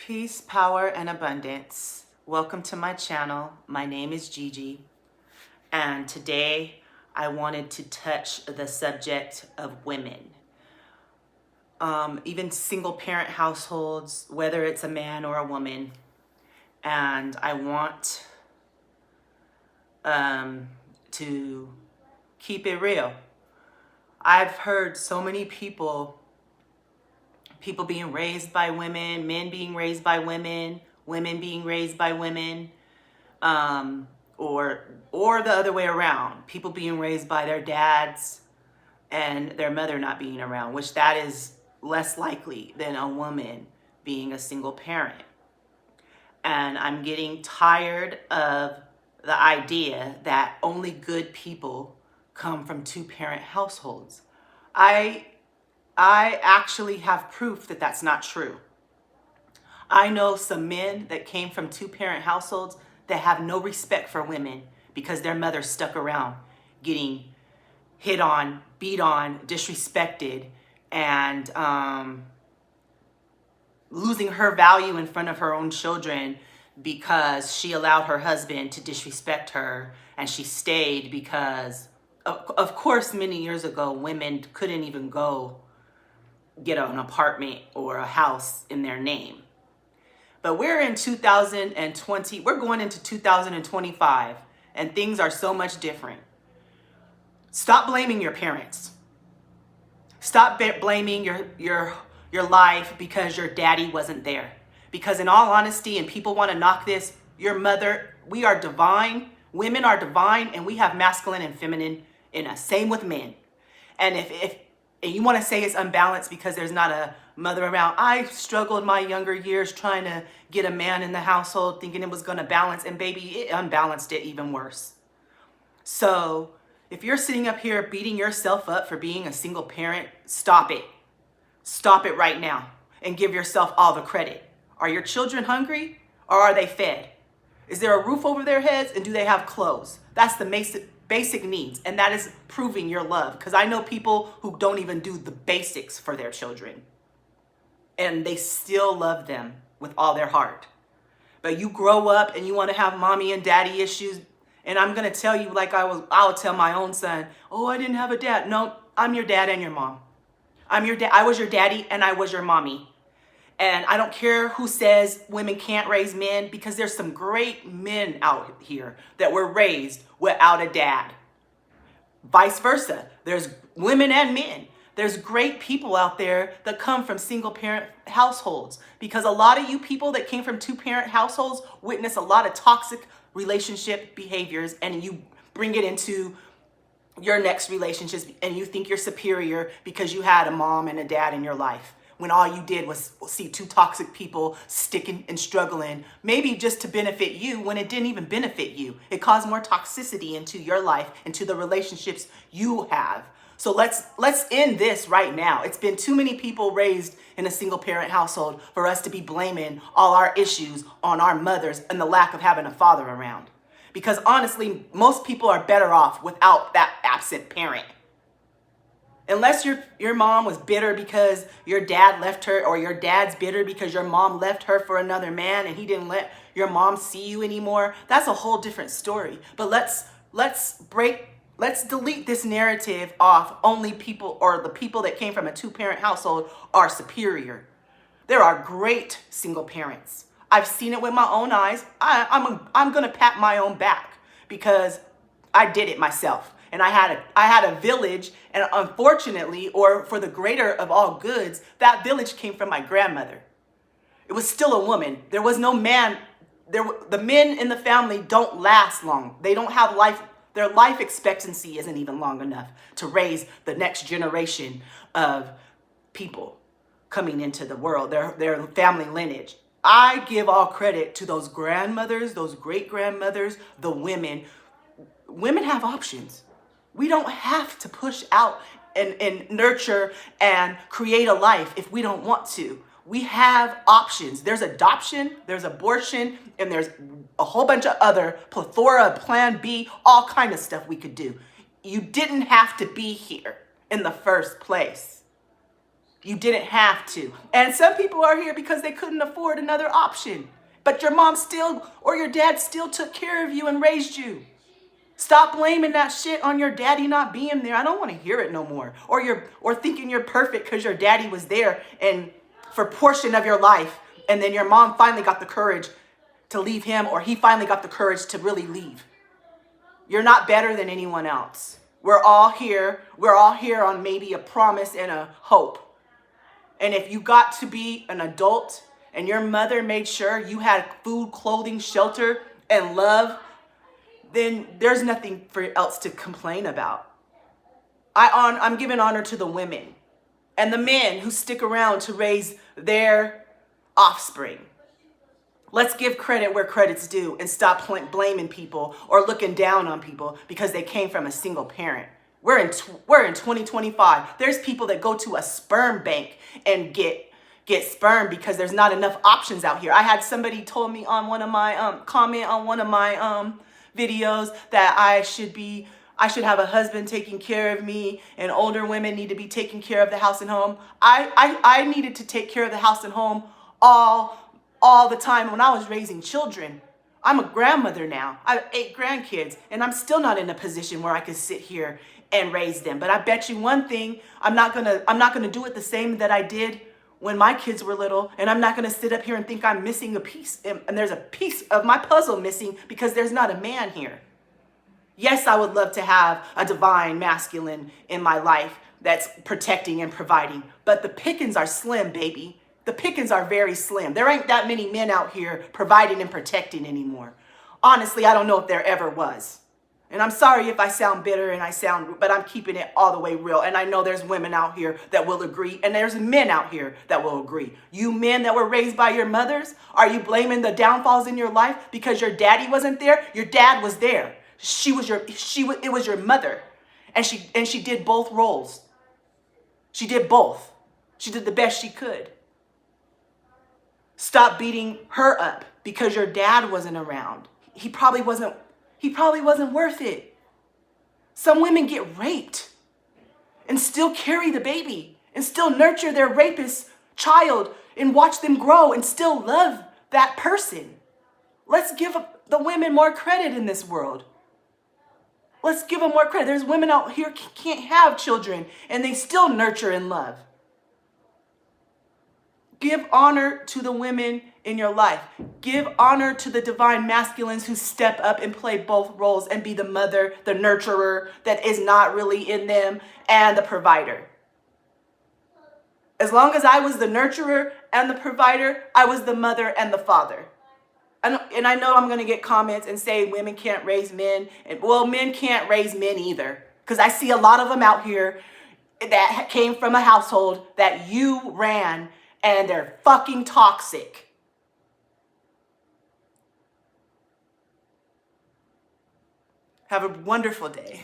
Peace, power, and abundance. Welcome to my channel. My name is Gigi, and today I wanted to touch the subject of women. Even single parent households, whether it's a man or a woman. And I want to keep it real. I've heard so many people being raised by women, men being raised by women, women being raised by women, or the other way around. People being raised by their dads and their mother not being around, which that is less likely than a woman being a single parent. And I'm getting tired of the idea that only good people come from two-parent households. I actually have proof that that's not true. I know some men that came from two-parent households that have no respect for women because their mother stuck around getting hit on, beat on, disrespected, and losing her value in front of her own children because she allowed her husband to disrespect her, and she stayed because, of course, many years ago, women couldn't even go get an apartment or a house in their name. But we're in 2020, we're going into 2025, and things are so much different. Stop blaming your parents. Stop blaming your life because your daddy wasn't there. Because in all honesty, and people want to knock this, your mother, we are divine, women are divine, and we have masculine and feminine in us. Same with men. And if you want to say it's unbalanced because there's not a mother around. I struggled my younger years trying to get a man in the household thinking it was going to balance, and baby, it unbalanced it even worse. So if you're sitting up here beating yourself up for being a single parent, stop it. Stop it right now and give yourself all the credit. Are your children hungry or are they fed? Is there a roof over their heads and do they have clothes? That's the basic needs, and that is proving your love, because I know people who don't even do the basics for their children and they still love them with all their heart. But you grow up and you want to have mommy and daddy issues, and I'm going to tell you like I'll tell my own son, oh, I didn't have a dad. No, I'm your dad and your mom. I'm your dad. I was your daddy and I was your mommy. And I don't care who says women can't raise men, because there's some great men out here that were raised without a dad. Vice versa. There's women and men. There's great people out there that come from single parent households, because a lot of you people that came from two-parent households witness a lot of toxic relationship behaviors, and you bring it into your next relationships, and you think you're superior because you had a mom and a dad in your life, when all you did was see two toxic people sticking and struggling, maybe just to benefit you when it didn't even benefit you. It caused more toxicity into your life, into the relationships you have. So let's end this right now. It's been too many people raised in a single parent household for us to be blaming all our issues on our mothers and the lack of having a father around. Because honestly, most people are better off without that absent parent. Unless your mom was bitter because your dad left her, or your dad's bitter because your mom left her for another man and he didn't let your mom see you anymore, that's a whole different story. But let's delete this narrative off. Only people, or the people that came from a two-parent household, are superior. There are great single parents. I've seen it with my own eyes. I'm gonna pat my own back because I did it myself. And I had a village, and unfortunately, or for the greater of all goods, that village came from my grandmother. It was still a woman. There was no man. The men in the family don't last long. They don't have life. Their life expectancy isn't even long enough to raise the next generation of people coming into the world, their family lineage. I give all credit to those grandmothers, those great-grandmothers, the women. Women have options. We don't have to push out and nurture and create a life if we don't want to. We have options. There's adoption, there's abortion, and there's a whole bunch of other plethora, plan B, all kind of stuff we could do. You didn't have to be here in the first place. You didn't have to. And some people are here because they couldn't afford another option. But your mom still, or your dad still took care of you and raised you. Stop blaming that shit on your daddy not being there. I don't want to hear it no more. Or thinking you're perfect because your daddy was there and for a portion of your life, and then your mom finally got the courage to leave him, or he finally got the courage to really leave. You're not better than anyone else. We're all here. We're all here on maybe a promise and a hope. And if you got to be an adult and your mother made sure you had food, clothing, shelter, and love, then there's nothing else to complain about. I'm giving honor to the women and the men who stick around to raise their offspring. Let's give credit where credit's due and stop blaming people or looking down on people because they came from a single parent. We're in 2025. There's people that go to a sperm bank and get sperm because there's not enough options out here. I had somebody told me on one of my comment on one of my videos that I should have a husband taking care of me, and older women need to be taking care of the house and home. I needed to take care of the house and home all the time when I was raising children. I'm a grandmother now. I have 8 grandkids, and I'm still not in a position where I can sit here and raise them. But I bet you one thing, I'm not gonna do it the same that I did when my kids were little, and I'm not gonna sit up here and think I'm missing a piece, and there's a piece of my puzzle missing because there's not a man here. Yes, I would love to have a divine masculine in my life that's protecting and providing, but the pickings are slim, baby. The pickings are very slim. There ain't that many men out here providing and protecting anymore. Honestly, I don't know if there ever was. And I'm sorry if I sound bitter but I'm keeping it all the way real. And I know there's women out here that will agree, and there's men out here that will agree. You men that were raised by your mothers, are you blaming the downfalls in your life because your daddy wasn't there? Your dad was there. It was your mother. And she did both roles. She did both. She did the best she could. Stop beating her up because your dad wasn't around. He probably wasn't worth it. Some women get raped and still carry the baby and still nurture their rapist child and watch them grow and still love that person. Let's give the women more credit in this world. Let's give them more credit. There's women out here can't have children and they still nurture and love. Give honor to the women in your life. Give honor to the divine masculines who step up and play both roles and be the mother, the nurturer that is not really in them, and the provider. As long as I was the nurturer and the provider, I was the mother and the father. And I know I'm going to get comments and say women can't raise men. Well, men can't raise men either. Because I see a lot of them out here that came from a household that you ran, and they're fucking toxic. Have a wonderful day.